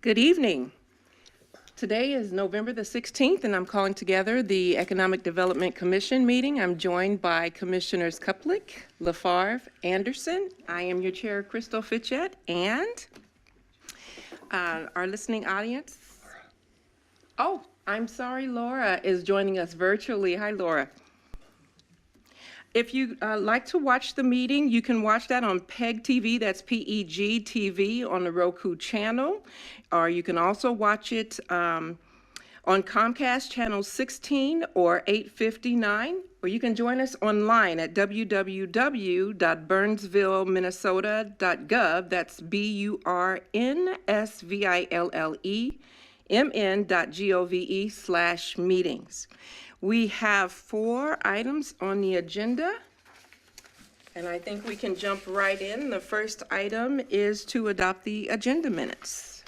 Good evening. Today is November the 16th, and I'm calling together the Economic Development Commission meeting. I'm joined by Commissioners Kuplick, LaFarve, Anderson. I am your chair, Crystal Fitchett, and our listening audience. Oh, I'm sorry, Laura is joining us virtually. Hi, Laura. If you like to watch the meeting, you can watch that on PEG TV, that's PEG TV on the Roku channel, or you can also watch it on Comcast channel 16 or 859, or you can join us online at www.burnsvilleminnesota.gov, that's BURNSVILLEMN.gov/meetings. We have 4 items on the agenda, and I think we can jump right in. The first item is to adopt the agenda minutes.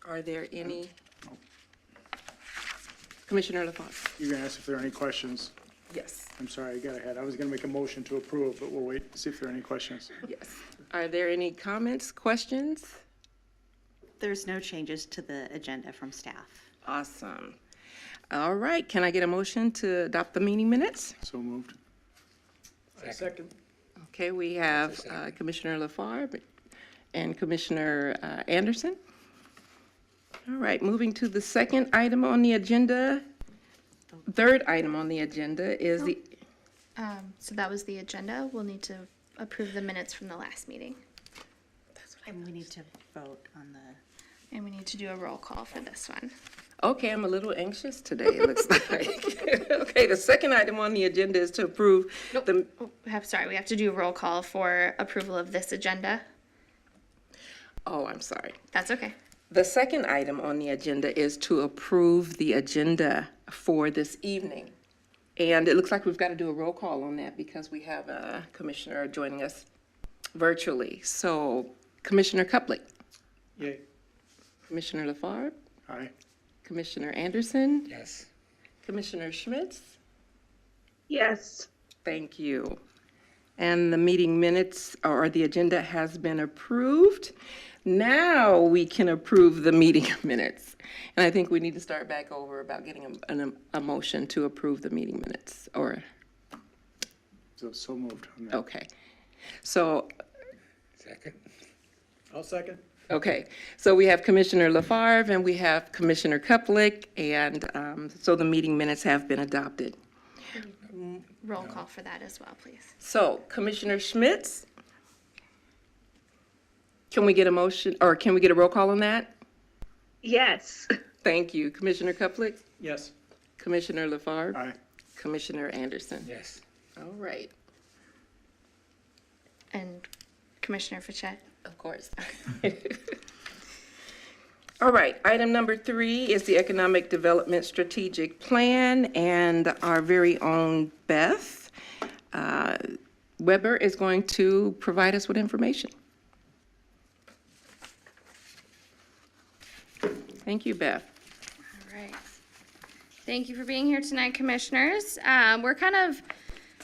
Are there any? Commissioner LaFont. You're going to ask if there are any questions? Yes. I'm sorry, I got ahead. I was going to make a motion to approve, but we'll wait to see if there are any questions. Yes. Are there any comments, questions? There's no changes to the agenda from staff. Awesome. All right, can I get a motion to adopt the meeting minutes? So moved. Second. Okay, we have Commissioner LaFarve and Commissioner Anderson. All right, moving to the second item on the agenda. Third item on the agenda is the... So that was the agenda. We'll need to approve the minutes from the last meeting. And we need to vote on the... And we need to do a roll call for this one. Okay, I'm a little anxious today, it looks like. Okay, the second item on the agenda is to approve the... Sorry, we have to do a roll call for approval of this agenda. Oh, I'm sorry. That's okay. The second item on the agenda is to approve the agenda for this evening. And it looks like we've got to do a roll call on that because we have a commissioner joining us virtually. So, Commissioner Kuplick. Yay. Commissioner LaFarve. Aye. Commissioner Anderson. Yes. Commissioner Schmitz. Yes. Thank you. And the meeting minutes or the agenda has been approved. Now we can approve the meeting minutes. And I think we need to start back over about getting a motion to approve the meeting minutes or. So moved on that. Okay. So, Second. I'll second. okay. So we have Commissioner LaFarve and we have Commissioner Kuplick, and so the meeting minutes have been adopted. Roll call for that as well, please. So, Commissioner Schmitz, can we get a motion, or can we get a roll call on that? Yes. Thank you. Commissioner Kuplick, Yes. Commissioner LaFarve, Aye. Commissioner Anderson. Yes. All right, And Commissioner Fitchett. of course. All right, item number 3 is the Economic Development Strategic Plan, and our very own Beth Weber is going to provide us with information. Thank you, Beth. All right. Thank you for being here tonight, Commissioners. We're kind of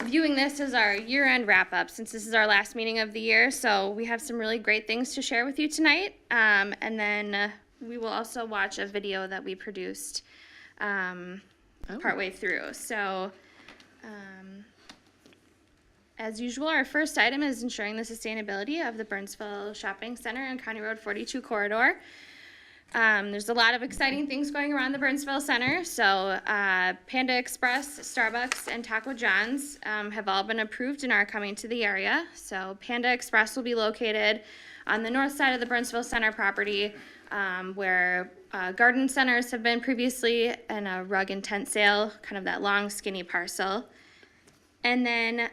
viewing this as our year-end wrap-up since this is our last meeting of the year. So we have some really great things to share with you tonight. And then we will also watch a video that we produced partway through. So as usual, our first item is ensuring the sustainability of the Burnsville Shopping Center and County Road 42 corridor. There's a lot of exciting things going around the Burnsville Center. So Panda Express, Starbucks, and Taco John's have all been approved and are coming to the area. So Panda Express will be located on the north side of the Burnsville Center property where garden centers have been previously, and a rug and tent sale, kind of that long skinny parcel. And then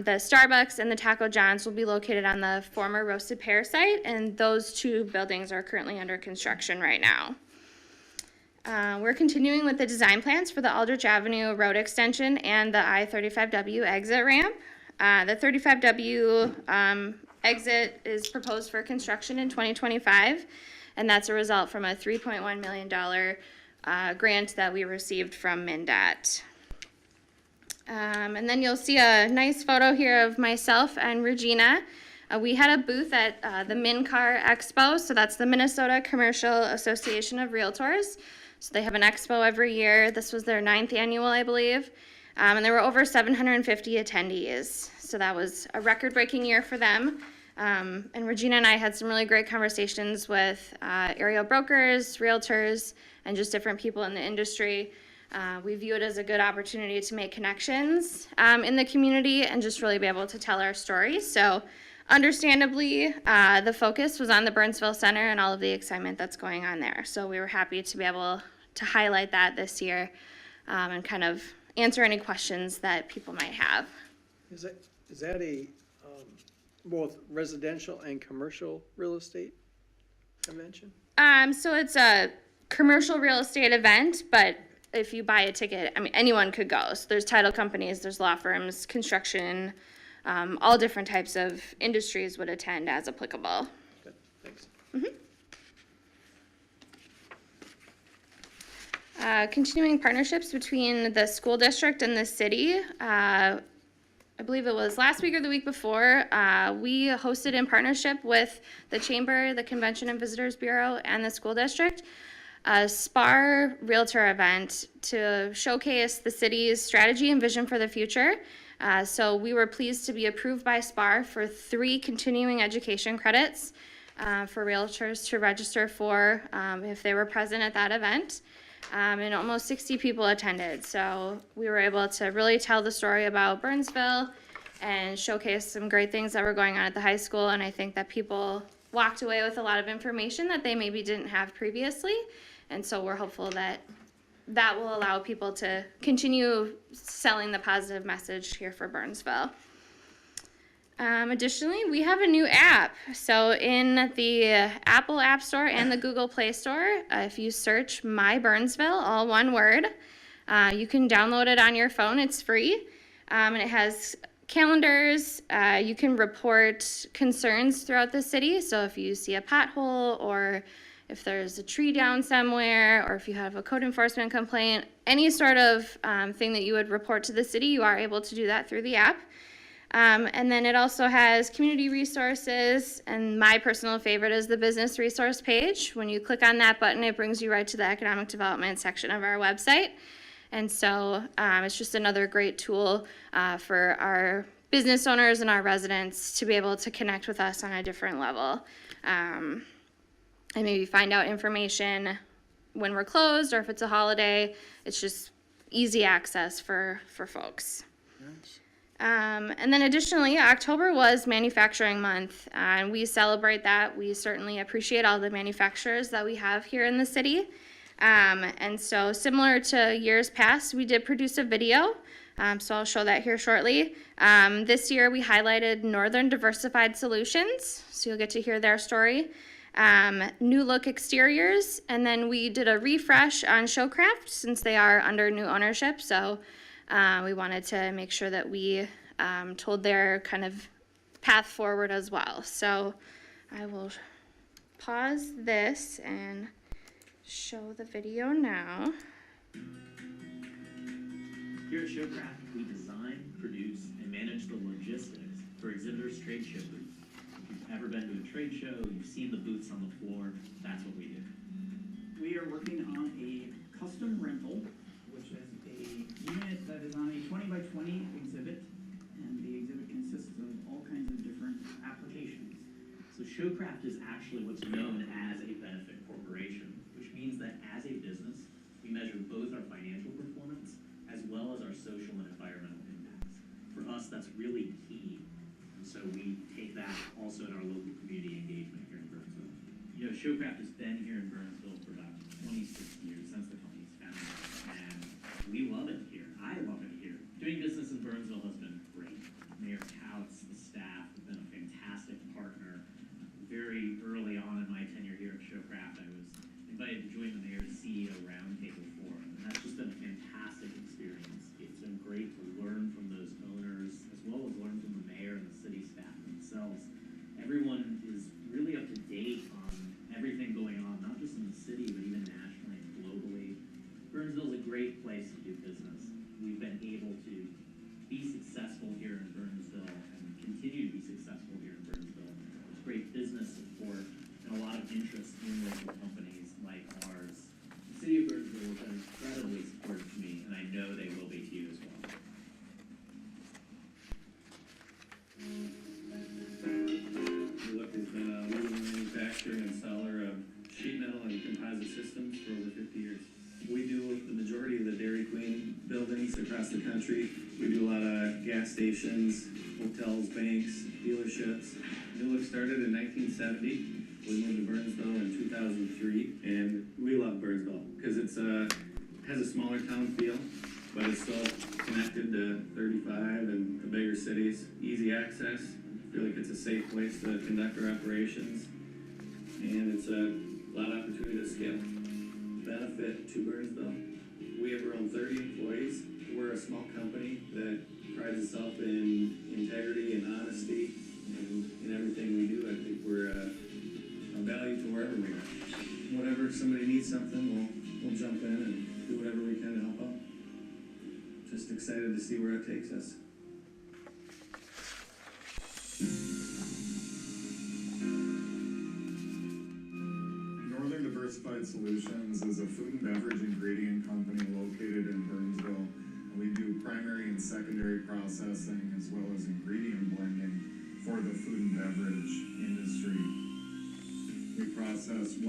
the Starbucks and the Taco John's will be located on the former Roasted Pear site, and those 2 buildings are currently under construction right now. We're continuing with the design plans for the Aldrich Avenue Road extension and the I-35W exit ramp. The 35W exit is proposed for construction in 2025, and that's a result from a $3.1 million grant that we received from MnDOT. And then you'll see a nice photo here of myself and Regina We had a booth at the MinCar Expo, so that's the Minnesota Commercial Association of Realtors. So they have an expo every year. This was their 9th annual, I believe. And there were over 750 attendees. So that was a record-breaking year for them. And Regina and I had some really great conversations with area brokers, realtors, and just different people in the industry. We view it as a good opportunity to make connections in the community and just really be able to tell our story. So understandably, the focus was on the Burnsville Center and all of the excitement that's going on there. So we were happy to be able to highlight that this year and kind of answer any questions that people might have. Is that a, both residential and commercial real estate convention? So it's a commercial real estate event, but if you buy a ticket, I mean, anyone could go. So there's title companies, there's law firms, construction, all different types of industries would attend as applicable. Good, thanks. Continuing partnerships between the school district and the city. I believe it was last week or the week before, we hosted in partnership with the Chamber, the Convention and Visitors Bureau, and the school district, a SPAR Realtor event to showcase the city's strategy and vision for the future. So we were pleased to be approved by SPAR for 3 continuing education credits for realtors to register for if they were present at that event. And almost 60 people attended. So we were able to really tell the story about Burnsville and showcase some great things that were going on at the high school. And I think that people walked away with a lot of information that they maybe didn't have previously. And so we're hopeful that that will allow people to continue selling the positive message here for Burnsville. Additionally, we have a new app. So in the Apple App Store and the Google Play Store, if you search My Burnsville, all one word, you can download it on your phone. It's free, and it has calendars. You can report concerns throughout the city. So if you see a pothole, or if there's a tree down somewhere, or if you have a code enforcement complaint, any sort of thing that you would report to the city, you are able to do that through the app. And then it also has community resources, and my personal favorite is the business resource page. When you click on that button, it brings you right to the economic development section of our website. And so it's just another great tool for our business owners and our residents to be able to connect with us on a different level. And maybe find out information when we're closed, or if it's a holiday. It's just easy access for folks. Nice. And then additionally, October was Manufacturing Month, and we celebrate that. We certainly appreciate all the manufacturers that we have here in the city. And so similar to years past, we did produce a video, so I'll show that here shortly. This year we highlighted Northern Diversified Solutions, so you'll get to hear their story. New look exteriors, and then we did a refresh on Showcraft since they are under new ownership, so we wanted to make sure that we told their kind of path forward as well. So I will pause this and show the video now. Here at Showcraft, we design, produce, and manage the logistics for exhibitors' trade show booths. If you've ever been to a trade show, you've seen the booths on the floor, that's what we do. We are working on a custom rental, which is a unit that is on a 20 by 20 exhibit, and the exhibit consists of all kinds of different applications. So Showcraft is actually what's known as a benefit corporation, which means that as a business, we measure both our financial performance as well as our social and environmental impacts. For us, that's really key. And so we take that also in our local community engagement here in Burnsville. You know, Showcraft has been here in Burnsville for about 26 years, since the company's founded, and we love it here. I love it here. Doing business in Burnsville has been great. Mayor Couts, the staff have been a fantastic partner. Very early on in my tenure here at Showcraft, I was invited to join the mayor's CEO roundtable forum, and that's just been a fantastic experience. It's been great to learn from those owners, as well as learn from the mayor and the city staff themselves. Everyone is really up to date on everything going on, not just in the city, but even nationally and globally. Burnsville is a great place to do business. businesses across the country. We do a lot of gas stations, hotels, banks, dealerships. New Look started in 1970. We moved to Burnsville in 2003, and we love Burnsville because it's has a smaller town feel, but it's still connected to 35 and the bigger cities. Easy access. I feel like it's a safe place to conduct our operations, and it's a lot of opportunity to scale. Benefit to Burnsville. We have around 30 employees. We're a small company that prides itself in integrity and honesty, and in everything we do, I think we're a value to wherever we are. Whenever somebody needs something, we'll jump in and do whatever we can to help out. Just excited to see where it takes us. Northern Diversified Solutions is a food and beverage ingredient company located in Burnsville. We do primary and secondary processing as well as ingredient blending for the food and beverage industry. We process 100%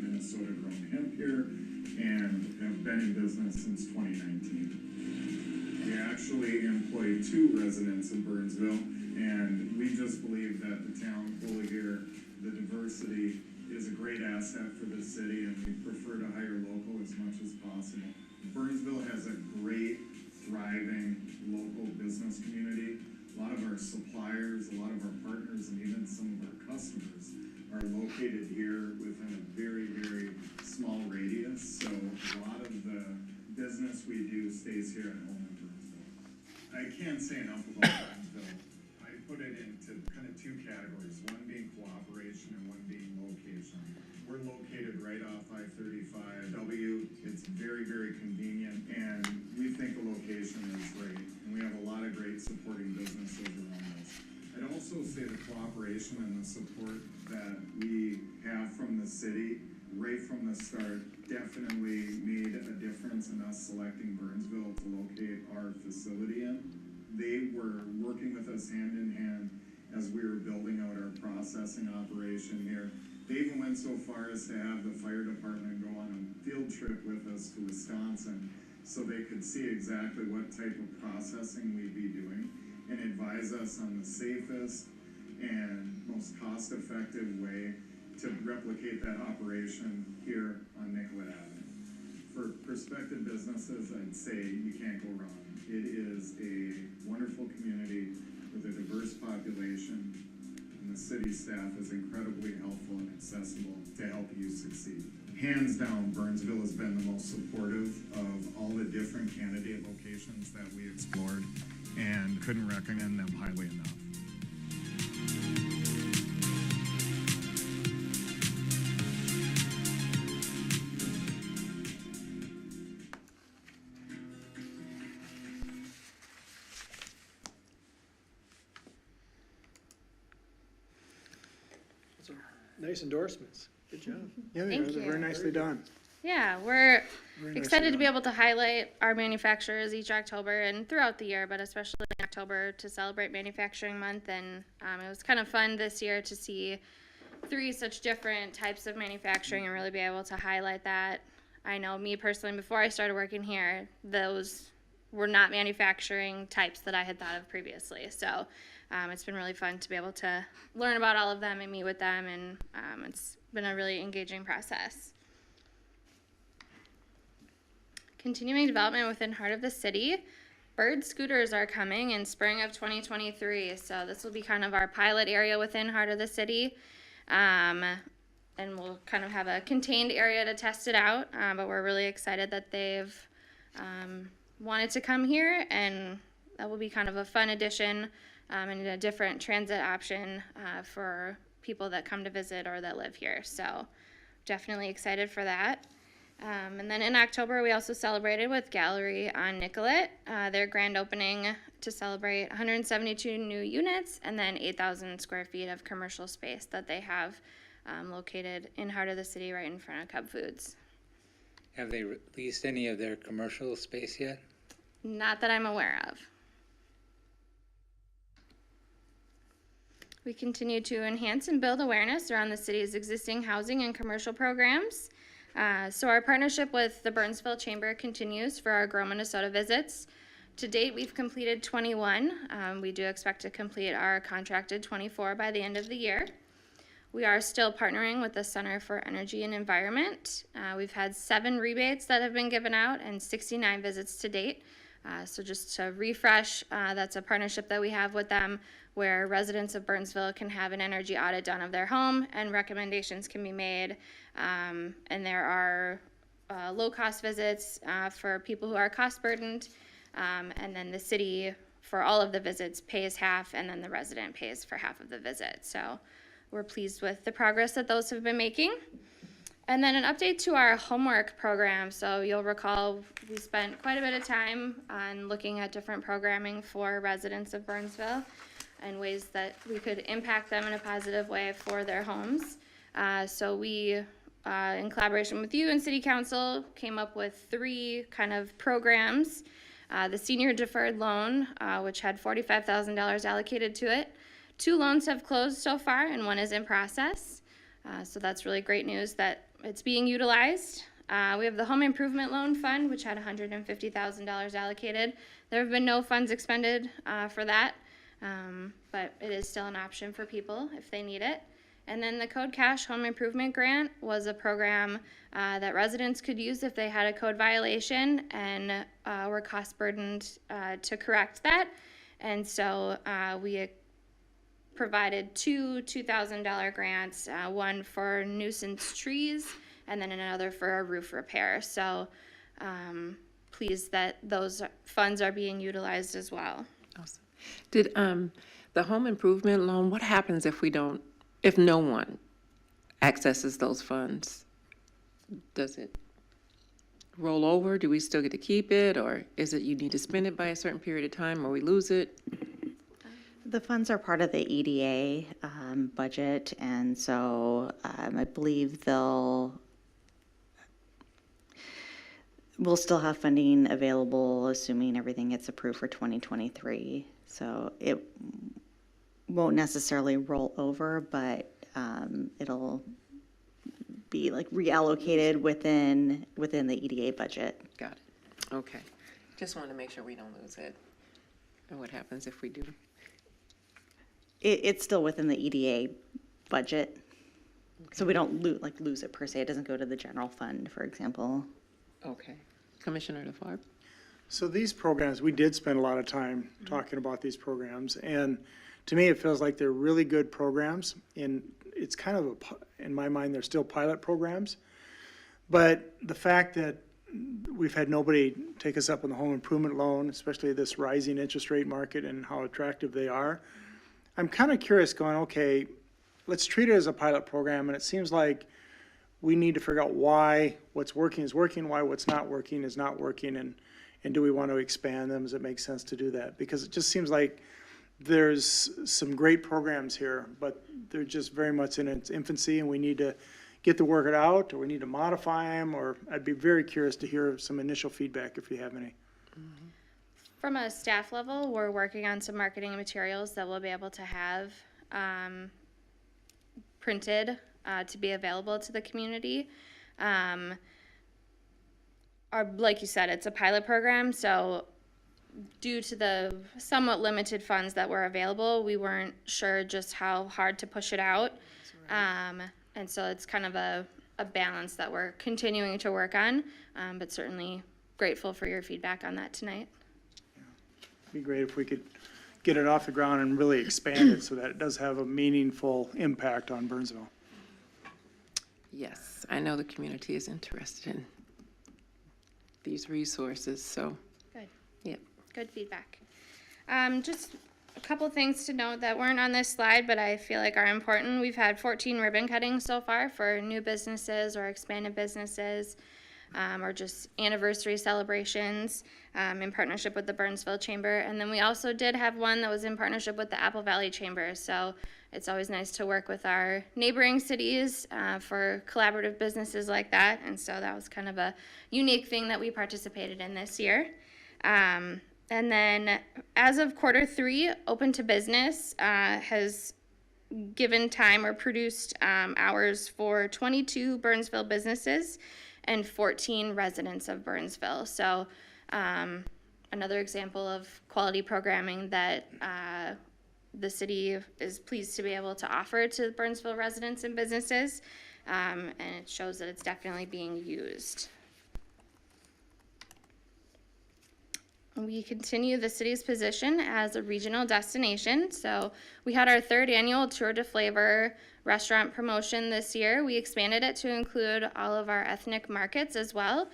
Minnesota grown hemp here and have been in business since 2019. We actually employ 2 residents of Burnsville, and we just believe that the talent pool here, the diversity, is a great asset for the city, and we prefer to hire local as much as possible. Burnsville has a great, thriving local business community. A lot of our suppliers, a lot of our partners, and even some of our customers are located here within a very, very small radius. So a lot of the business we do stays here at home in Burnsville. I can't say enough about Burnsville. I put it into kind of 2 categories, one being cooperation and one being location. We're located right off I-35W. It's very, very convenient, and we think the location is great. And we have a lot of great supporting businesses around us. I'd also say the cooperation and the support that we have from the city right from the start definitely made a difference in us selecting Burnsville to locate our facility in. They were working with us hand in hand as we were building out our processing operation here. They even went so far as to have the fire department go on a field trip with us to Wisconsin so they could see exactly what type of processing we'd be doing and advise us on the safest and most cost-effective way to replicate that operation here on Nicollet Avenue. For prospective businesses, I'd say you can't go wrong. It is a wonderful community with a diverse population, and the city staff is incredibly helpful and accessible to help you succeed. Hands down, Burnsville has been the most supportive of all the different candidate locations that we explored, and couldn't recommend them highly enough. Nice endorsements. Good job. Yeah, Thank they're you. very nicely done. Yeah, we're Very nicely excited to be done. able to highlight our manufacturers each October and throughout the year, but especially in October to celebrate Manufacturing Month. And it was kind of fun this year to see 3 such different types of manufacturing and really be able to highlight that. I know me personally, before I started working here, those were not manufacturing types that I had thought of previously. So it's been really fun to be able to learn about all of them and meet with them, and it's been a really engaging process. Continuing development within Heart of the City, Bird scooters are coming in spring of 2023, so this will be kind of our pilot area within Heart of the City, and we'll kind of have a contained area to test it out, but we're really excited that they've wanted to come here, and that will be kind of a fun addition and a different transit option for people that come to visit or that live here, so definitely excited for that. And then in October, we also celebrated with Gallery on Nicollet, their grand opening to celebrate 172 new units and then 8,000 square feet of commercial space that they have located in Heart of the City right in front of Cub Foods. Have they released any of their commercial space yet? Not that I'm aware of. We continue to enhance and build awareness around the city's existing housing and commercial programs. So our partnership with the Burnsville Chamber continues for our Grow Minnesota visits. To date, we've completed 21. We do expect to complete our contracted 24 by the end of the year. We are still partnering with the Center for Energy and Environment. We've had 7 rebates that have been given out and 69 visits to date. So just to refresh, that's a partnership that we have with them where residents of Burnsville can have an energy audit done of their home and recommendations can be made. And there are low-cost visits for people who are cost-burdened. And then the city, for all of the visits, pays half, and then the resident pays for half of the visit. So we're pleased with the progress that those have been making. And then an update to our homework program. So you'll recall we spent quite a bit of time on looking at different programming for residents of Burnsville and ways that we could impact them in a positive way for their homes. So we, in collaboration with you and City Council, came up with 3 kind of programs. The Senior Deferred Loan, which had $45,000 allocated to it. 2 loans have closed so far, and 1 is in process. So that's really great news that it's being utilized. We have the Home Improvement Loan Fund, which had $150,000 allocated. There have been no funds expended for that, but it is still an option for people if they need it. And then the Code Cash Home Improvement Grant was a program that residents could use if they had a code violation and were cost burdened to correct that. And so we provided 2 $2,000 grants, one for nuisance trees and then another for a roof repair. So pleased that those funds are being utilized as well. Awesome. Did the home improvement loan, what happens if no one accesses those funds? Does it roll over? Do we still get to keep it? Or is it you need to spend it by a certain period of time or we lose it? The funds are part of the EDA budget, and so I believe we'll still have funding available, assuming everything gets approved for 2023. So it won't necessarily roll over, but it'll be like reallocated within the EDA budget. Got it. Okay. Just want to make sure we don't lose it. And what happens if we do? It's still within the EDA budget, so we don't lose it per se. It doesn't go to the general fund, for example. Okay. Commissioner LaFarge? So these programs, we did spend a lot of time talking about these programs, and to me, it feels like they're really good programs, and it's kind of, in my mind, they're still pilot programs. But the fact that we've had nobody take us up on the home improvement loan, especially this rising interest rate market and how attractive they are, I'm kind of curious going, okay, let's treat it as a pilot program, and it seems like we need to figure out why what's working is working, why what's not working is not working, and do we want to expand them? Does it make sense to do that? Because it just seems like there's some great programs here, but they're just very much in its infancy, and we need to get the word out, or we need to modify them, or I'd be very curious to hear some initial feedback if you have any. From a staff level, we're working on some marketing materials that we'll be able to have printed to be available to the community. Like you said, it's a pilot program, so due to the somewhat limited funds that were available, we weren't sure just how hard to push it out. And so it's kind of a balance that we're continuing to work on, but certainly grateful for your feedback on that tonight. It'd be great if we could get it off the ground and really expand it so that it does have a meaningful impact on Burnsville. Yes, I know the community is interested in these resources, so. Good. Yep. Good feedback. Just a couple things to note that weren't on this slide, but I feel like are important. We've had 14 ribbon cuttings so far for new businesses or expanded businesses, or just anniversary celebrations in partnership with the Burnsville Chamber. And then we also did have one that was in partnership with the Apple Valley Chamber. So it's always nice to work with our neighboring cities for collaborative businesses like that. And so that was kind of a unique thing that we participated in this year. And then as of Q3, Open to Business has given time or produced hours for 22 Burnsville businesses and 14 residents of Burnsville. So another example of quality programming that the city is pleased to be able to offer to Burnsville residents and businesses, and it shows that it's definitely being used. We continue the city's position as a regional destination. So we had our 3rd annual Tour de Flavor restaurant promotion this year. We expanded it to include all of our ethnic markets as well.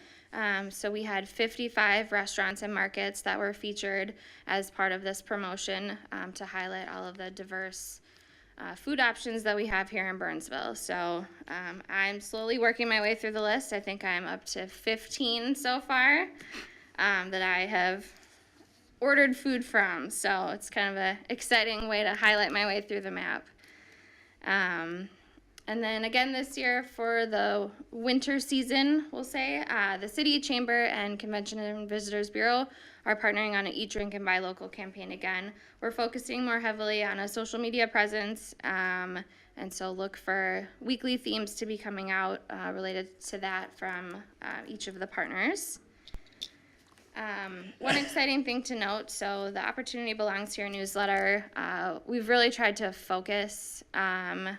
So we had 55 restaurants and markets that were featured as part of this promotion to highlight all of the diverse food options that we have here in Burnsville. So I'm slowly working my way through the list. I think I'm up to 15 so far that I have ordered food from. So it's kind of an exciting way to highlight my way through the map. And then again this year for the winter season, we'll say, the City Chamber and Convention and Visitors Bureau are partnering on an Eat, Drink, and Buy Local campaign again. We're focusing more heavily on a social media presence, and so look for weekly themes to be coming out related to that from each of the partners. One exciting thing to note, so the Opportunity Belongs Here newsletter, we've really tried to focus on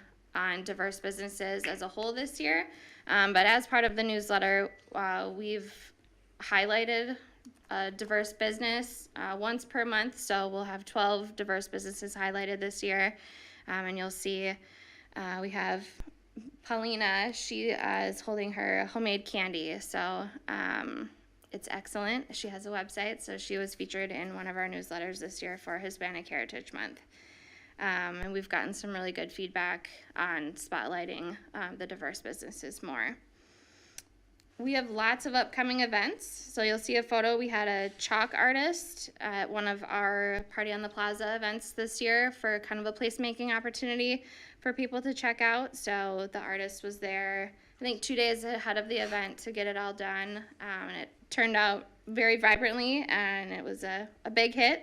diverse businesses as a whole this year, but as part of the newsletter, we've highlighted a diverse business once per month, so we'll have 12 diverse businesses highlighted this year, and you'll see we have Paulina. She is holding her homemade candy, so it's excellent. She has a website, so she was featured in one of our newsletters this year for Hispanic Heritage Month. And we've gotten some really good feedback on spotlighting the diverse businesses more. We have lots of upcoming events. So you'll see a photo. We had a chalk artist at one of our Party on the Plaza events this year for kind of a placemaking opportunity for people to check out. So the artist was there, I think 2 days ahead of the event to get it all done. And it turned out very vibrantly, and it was a big hit.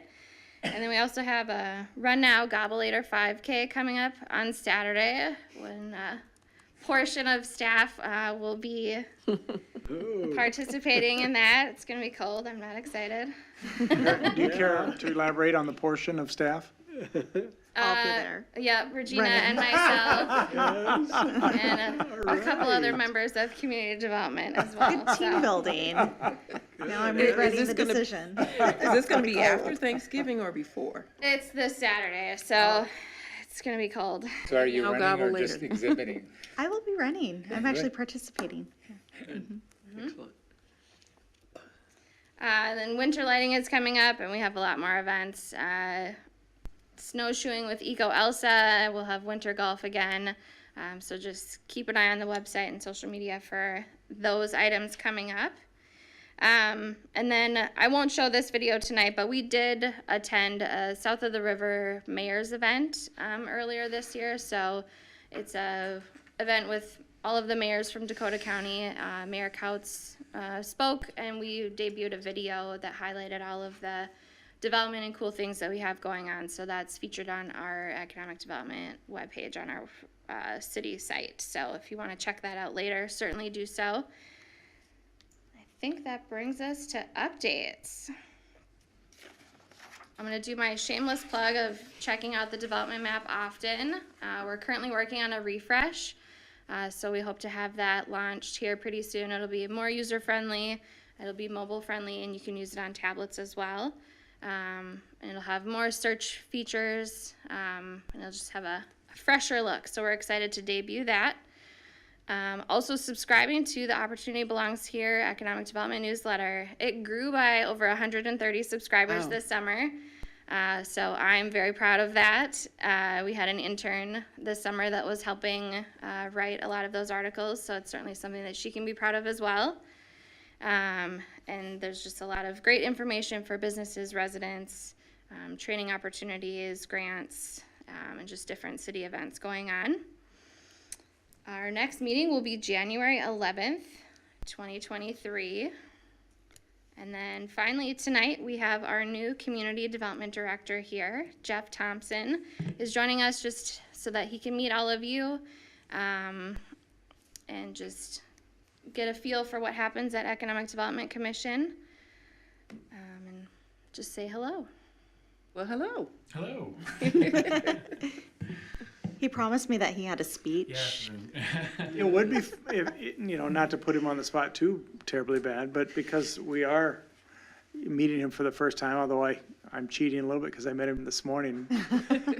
And then we also have a Run Now Gobble Later 5K coming up on Saturday when a portion of staff will be participating in that. It's going to be cold. I'm not excited. Do you care to elaborate on the portion of staff? I'll be there. Yeah, Regina Running. and myself, and a couple other members of community development as well. Good team building. Now I'm regretting the decision. Is this going to be after Thanksgiving or before? It's this Saturday, so it's going to be cold. So are you Now running gobble or just later. exhibiting? I will be running. I'm actually participating. Excellent. Then winter lighting is coming up, and we have a lot more events. Snowshoeing with Eco Elsa. We'll have winter golf again. So just keep an eye on the website and social media for those items coming up. And then I won't show this video tonight, but we did attend a South of the River Mayor's event earlier this year. So it's a event with all of the mayors from Dakota County. Mayor Couts spoke, and we debuted a video that highlighted all of the development and cool things that we have going on. So that's featured on our economic development webpage on our city site. So if you want to check that out later, certainly do so. I think that brings us to updates. I'm going to do my shameless plug of checking out the development map often. We're currently working on a refresh, so we hope to have that launched here pretty soon. It'll be more user-friendly, it'll be mobile-friendly, and you can use it on tablets as well. And it'll have more search features, and it'll just have a fresher look. So we're excited to debut that. Also subscribing to the Opportunity Belongs Here Economic Development newsletter. It grew by over 130 subscribers this summer. So I'm very proud of that. We had an intern this summer that was helping write a lot of those articles. So it's certainly something that she can be proud of as well. And there's just a lot of great information for businesses, residents, training opportunities, grants, and just different city events going on. Our next meeting will be January 11th, 2023. And then finally tonight, we have our new Community Development Director here, Jeff Thompson, is joining us just so that he can meet all of you and just get a feel for what happens at Economic Development Commission and just say hello. Well, hello. Hello. He promised me that he had a speech. Yes. It would be, not to put him on the spot too terribly bad, but because we are meeting him for the first time, although I'm cheating a little bit because I met him this morning.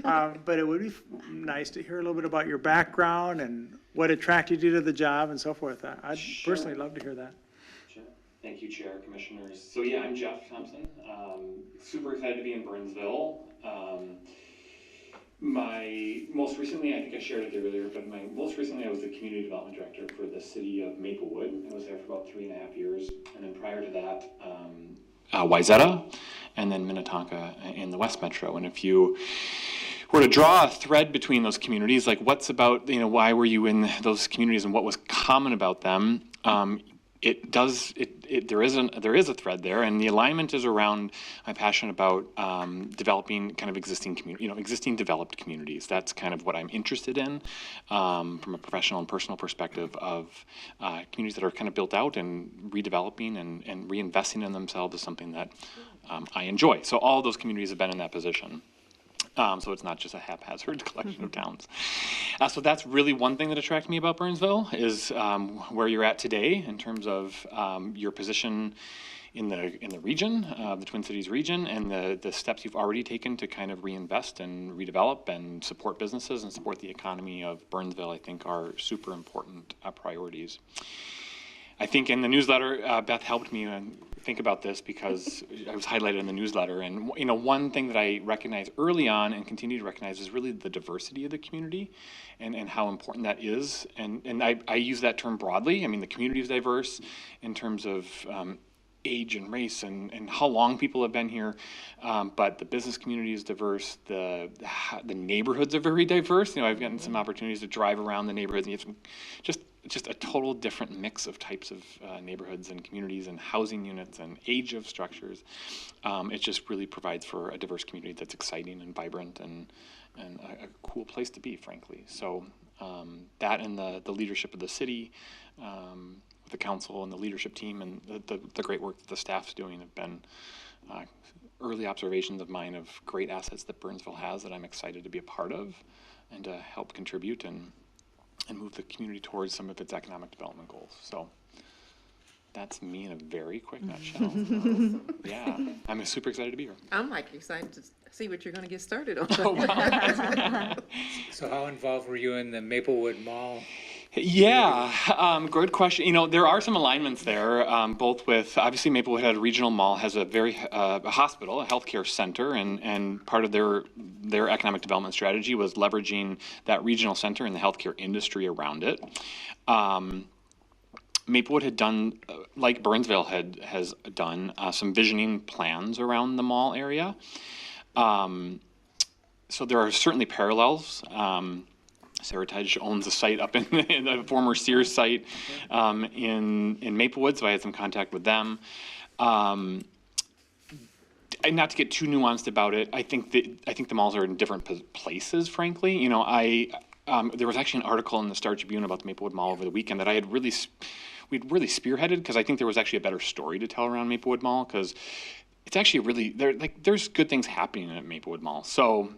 But it would be nice to hear a little bit about your background and what attracted you to the job and so forth. I'd personally love to hear that. Sure. Thank you, Chair, Commissioners. So yeah, I'm Jeff Thompson. Super excited to be in Burnsville. My most recently, I think I shared it earlier, but most recently I was the Community Development Director for the city of Maplewood. I was there for about 3.5 years. And then prior to that, Wayzata, and then Minnetonka in the West Metro. And if you were to draw a thread between those communities, like what's about, why were you in those communities and what was common about them, there is a thread there, and the alignment is around. I'm passionate about developing kind of existing developed communities. That's kind of what I'm interested in from a professional and personal perspective of communities that are kind of built out and redeveloping and reinvesting in themselves is something that I enjoy. So all those communities have been in that position. So it's not just a haphazard collection of towns. So that's really one thing that attracted me about Burnsville is where you're at today in terms of your position in the region, the Twin Cities region, and the steps you've already taken to kind of reinvest and redevelop and support businesses and support the economy of Burnsville, I think are super important priorities. I think in the newsletter, Beth helped me think about this because I was highlighted in the newsletter. And, one thing that I recognized early on and continue to recognize is really the diversity of the community and how important that is. And I use that term broadly. I mean, the community is diverse in terms of age and race and how long people have been here, but the business community is diverse. The neighborhoods are very diverse. I've gotten some opportunities to drive around the neighborhoods, and you have some just a total different mix of types of neighborhoods and communities and housing units and age of structures. It just really provides for a diverse community that's exciting and vibrant and a cool place to be, frankly. So that and the leadership of the city, the council and the leadership team and the great work that the staff's doing have been early observations of mine of great assets that Burnsville has that I'm excited to be a part of and to help contribute and move the community towards some of its economic development goals. So that's me in a very quick nutshell. Yeah, I'm super excited to be here. I'm excited to see what you're going to get started on. So how involved were you in the Maplewood Mall? Yeah, good question. There are some alignments there, both with, obviously Maplewood had a regional mall, has a very, a hospital, a healthcare center, and part of their economic development strategy was leveraging that regional center and the healthcare industry around it. Maplewood had done, like Burnsville has done, some visioning plans around the mall area. So there are certainly parallels. Seritage owns a site up in the former Sears site in Maplewood, so I had some contact with them. And not to get too nuanced about it, I think the malls are in different places, frankly. There was actually an article in the Star Tribune about the Maplewood Mall over the weekend that we'd really spearheaded because I think there was actually a better story to tell around Maplewood Mall because it's actually there's good things happening at Maplewood Mall. So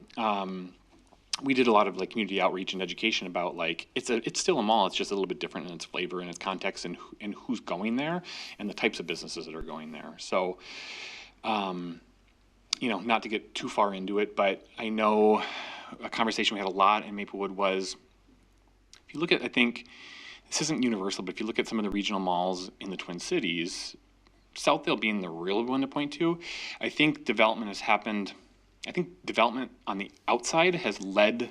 we did a lot of community outreach and education about it's still a mall. It's just a little bit different in its flavor and its context and who's going there and the types of businesses that are going there. So, not to get too far into it, but I know a conversation we had a lot in Maplewood was, if you look at, I think this isn't universal, but if you look at some of the regional malls in the Twin Cities, Southdale being the real one to point to, I think development has happened. I think development on the outside has led,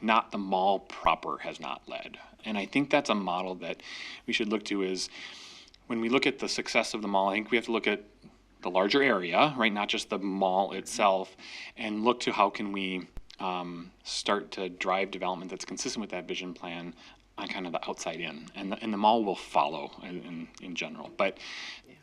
not the mall proper has not led. And I think that's a model that we should look to is when we look at the success of the mall, I think we have to look at the larger area, right? Not just the mall itself, and look to how can we start to drive development that's consistent with that vision plan on kind of the outside in, and the mall will follow in general. But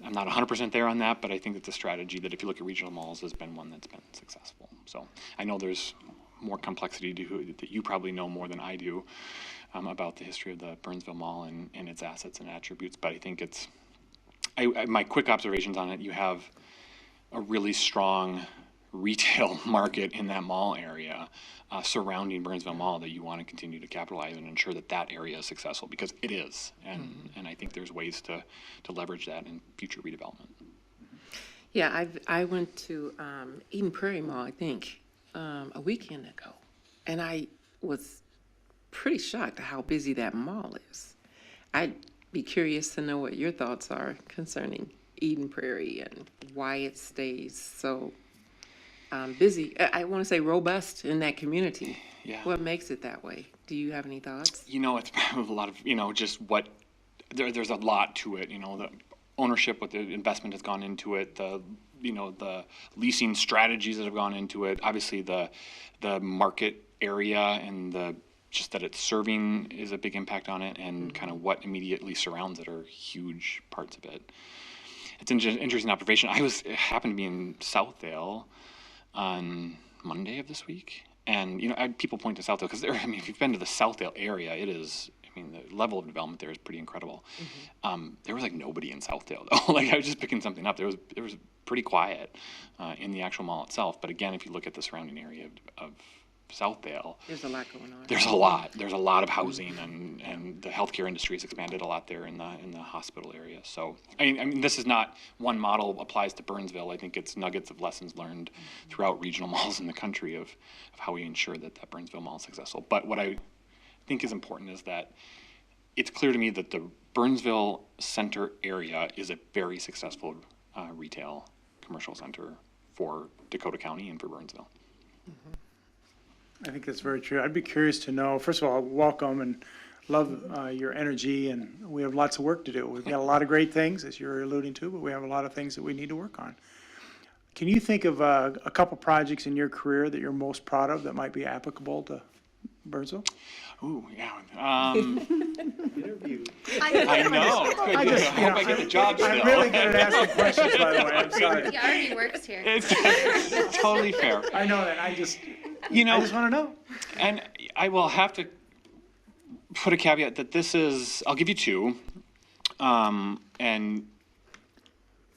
I'm not 100% there on that, but I think it's a strategy that if you look at regional malls has been one that's been successful. So I know there's more complexity that you probably know more than I do about the history of the Burnsville Mall and its assets and attributes, but I think it's, my quick observations on it, you have a really strong retail market in that mall area surrounding Burnsville Mall that you want to continue to capitalize and ensure that that area is successful, because it is, and I think there's ways to leverage that in future redevelopment. Yeah, I went to Eden Prairie Mall, I think, a weekend ago, and I was pretty shocked at how busy that mall is. I'd be curious to know what your thoughts are concerning Eden Prairie and why it stays so busy. I want to say robust in that community. Yeah. What makes it that way? Do you have any thoughts? You know, it's a lot of, just what, there's a lot to it, the ownership, what the investment has gone into it, the leasing strategies that have gone into it, obviously the market area and just that it's serving is a big impact on it, and kind of what immediately surrounds it are huge parts of it. It's an interesting observation. I happened to be in Southdale on Monday of this week, and people point to Southdale because if you've been to the Southdale area, it is. The level of development there is pretty incredible. There was like nobody in Southdale though. Like I was just picking something up. There was pretty quiet in the actual mall itself. But again, if you look at the surrounding area of Southdale, there's a lot going on. There's a lot of housing, and the healthcare industry has expanded a lot there in the hospital area. So I mean, this is not one model applies to Burnsville. I think it's nuggets of lessons learned throughout regional malls in the country of how we ensure that Burnsville mall is successful. But what I think is important is that it's clear to me that the Burnsville Center area is a very successful retail commercial center for Dakota County and for Burnsville. I think that's very true. I'd be curious to know, first of all, welcome and love your energy, and we have lots of work to do. We've got a lot of great things, as you're alluding to, but we have a lot of things that we need to work on. Can you think of a couple projects in your career that you're most proud of that might be applicable to Burnsville? Ooh, yeah. Interview. I know. I hope I get the job still. I'm really good at asking questions, by the way. I'm sorry. He already works here. It's totally fair. I know that. I just want to know. And I will have to put a caveat that this is, I'll give you two. And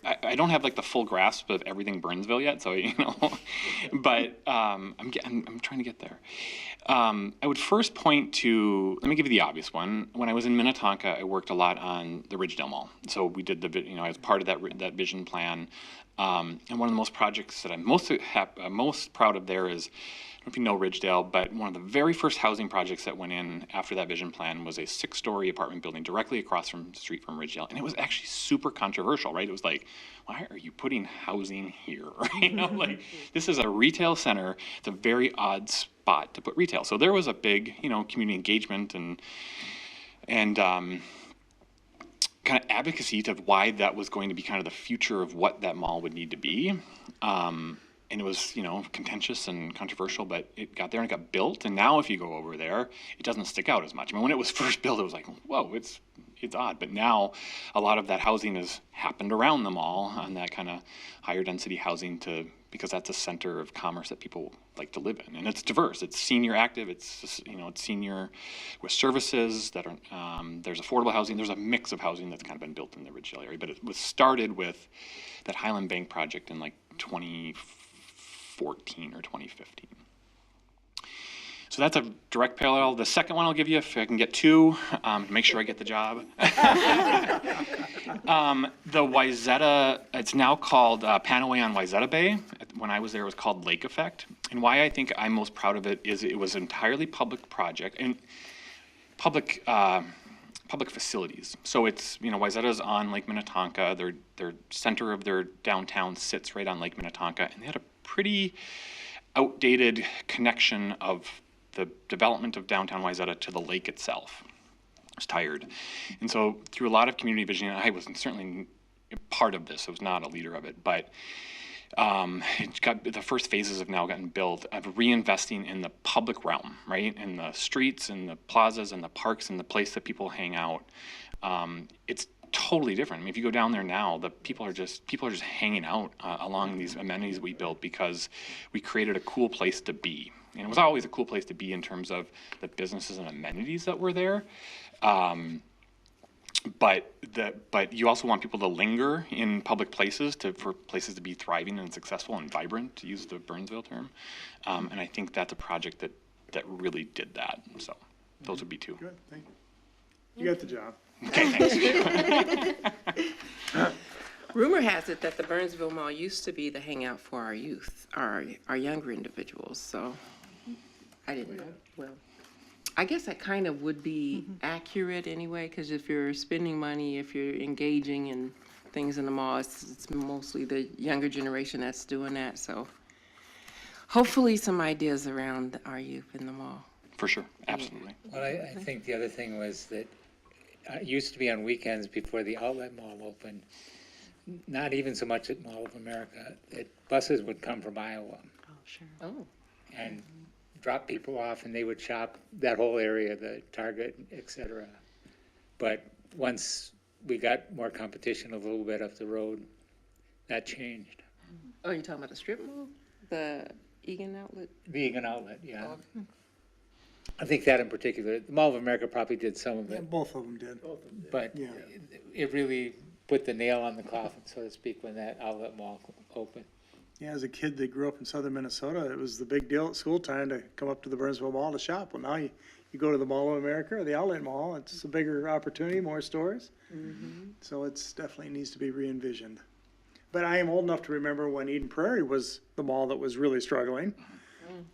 I don't have like the full grasp of everything Burnsville yet, so but I'm trying to get there. I would first point to, let me give you the obvious one. When I was in Minnetonka, I worked a lot on the Ridgedale Mall. So we did I was part of that vision plan. And one of the most projects that I'm most proud of there is, I don't know if you know Ridgedale, but one of the very first housing projects that went in after that vision plan was a 6-story apartment building directly across from the street from Ridgedale. And it was actually super controversial, right? It was like, why are you putting housing here? Like this is a retail center. It's a very odd spot to put retail. So there was a big, community engagement and kind of advocacy to why that was going to be kind of the future of what that mall would need to be. And it was, contentious and controversial, but it got there and it got built. And now if you go over there, it doesn't stick out as much. I mean, when it was first built, it was like, whoa, it's odd. But now a lot of that housing has happened around the mall on that kind of higher density housing because that's a center of commerce that people like to live in. And it's diverse. It's senior active. It's, it's senior with services that are, there's affordable housing. There's a mix of housing that's kind of been built in the Ridgedale area. But it was started with that Highland Bank project in like 2014 or 2015. So that's a direct parallel. The second one I'll give you, if I can get two, make sure I get the job. The Wayzata, it's now called Panaway on Wayzata Bay. When I was there, it was called Lake Effect. And why I think I'm most proud of it is it was an entirely public project and public facilities. So it's, Wayzata's on Lake Minnetonka. Their center of their downtown sits right on Lake Minnetonka, and they had a pretty outdated connection of the development of downtown Wayzata to the lake itself. I was tired. And so through a lot of community vision, I wasn't certainly part of this, I was not a leader of it, but it got, the first phases have now gotten built of reinvesting in the public realm, right? In the streets and the plazas and the parks and the place that people hang out. It's totally different. I mean, if you go down there now, people are just hanging out along these amenities we built because we created a cool place to be. And it was always a cool place to be in terms of the businesses and amenities that were there. But you also want people to linger in public places for places to be thriving and successful and vibrant, to use the Burnsville term. And I think that's a project that really did that. So those would be two. Good, thank you. You got the job. Okay, thanks. Rumor has it that the Burnsville Mall used to be the hangout for our youth, our younger individuals, so I didn't know. Well, I guess that kind of would be accurate anyway, because if you're spending money, if you're engaging in things in the mall, it's mostly the younger generation that's doing that, so hopefully some ideas around our youth in the mall. For sure, absolutely. Well, I think the other thing was that it used to be on weekends before the outlet mall opened, not even so much at Mall of America, that buses would come from Iowa Oh, sure. Oh, and drop people off, and they would shop that whole area, the Target, et cetera. But once we got more competition a little bit up the road, that changed. oh, you're talking about the strip mall? The Egan outlet? The Egan outlet, yeah. I think that in particular, the Mall of America probably did some of Yeah, it, both of them did. but Yeah. it really put the nail on the coffin, so to speak, when that outlet mall opened. Yeah, as a kid that grew up in southern Minnesota, it was the big deal at school time to come up to the Burnsville Mall to shop. Well, now you go to the Mall of America or the Outlet Mall, it's a bigger opportunity, more stores. So it's definitely needs to be re-envisioned. But I am old enough to remember when Eden Prairie was the mall that was really struggling.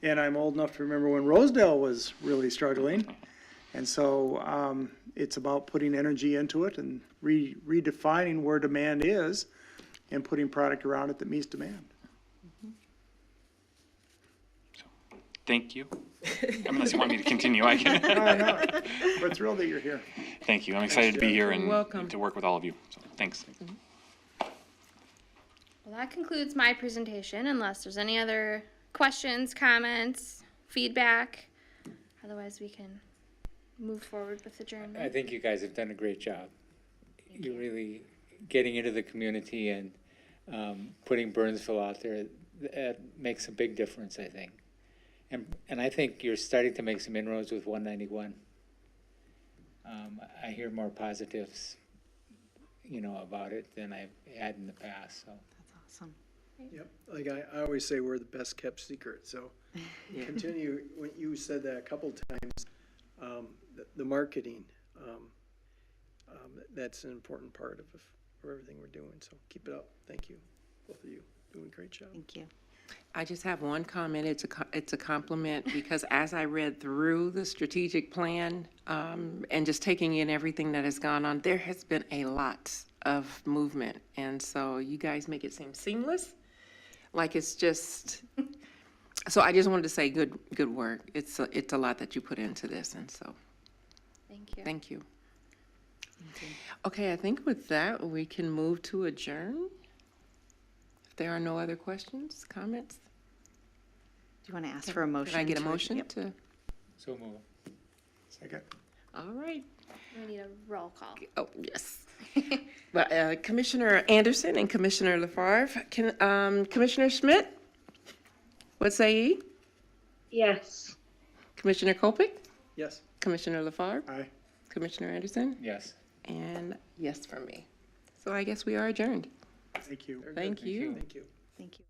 And I'm old enough to remember when Rosedale was really struggling. And so it's about putting energy into it and redefining where demand is and putting product around it that meets demand. Thank you. Unless you want me to continue, I can. No, we're thrilled that you're here. Thank you. I'm excited to be here and welcome. to work with all of you. So thanks. Well, that concludes my presentation, unless there's any other questions, comments, feedback. Otherwise, we can move forward with adjournment. I think you guys have done a great job. You're really getting into the community and putting Burnsville out there. That makes a big difference, I think. And I think you're starting to make some inroads with 191. I hear more positives, about it than I've had in the past, so. That's awesome. Yep, like I always say, we're the best kept secret, so continue, when you said that a couple times, the marketing, that's an important part of everything we're doing, so keep it up. Thank you, both of you, doing a great job. Thank you. I just have one comment. It's a compliment because as I read through the strategic plan and just taking in everything that has gone on, there has been a lot of movement. And so you guys make it seem seamless, like it's just, so I just wanted to say good work. It's a lot that you put into this, and so Thank you. thank you. Okay, I think with that, we can move to adjourn. If there are no other questions, comments? Do you want to ask for a motion? Can I get a to- motion Yep. to? So move. Second. All right. We need a roll call. Oh, yes. But Commissioner Anderson and Commissioner LaFarve, Commissioner Schmidt, what say ye? Yes. Commissioner Kolpick, Yes. Commissioner LaFarve, Aye. Commissioner Anderson, Yes. and yes from me. So I guess we are adjourned. Thank you. Thank you. Thank you. Thank you.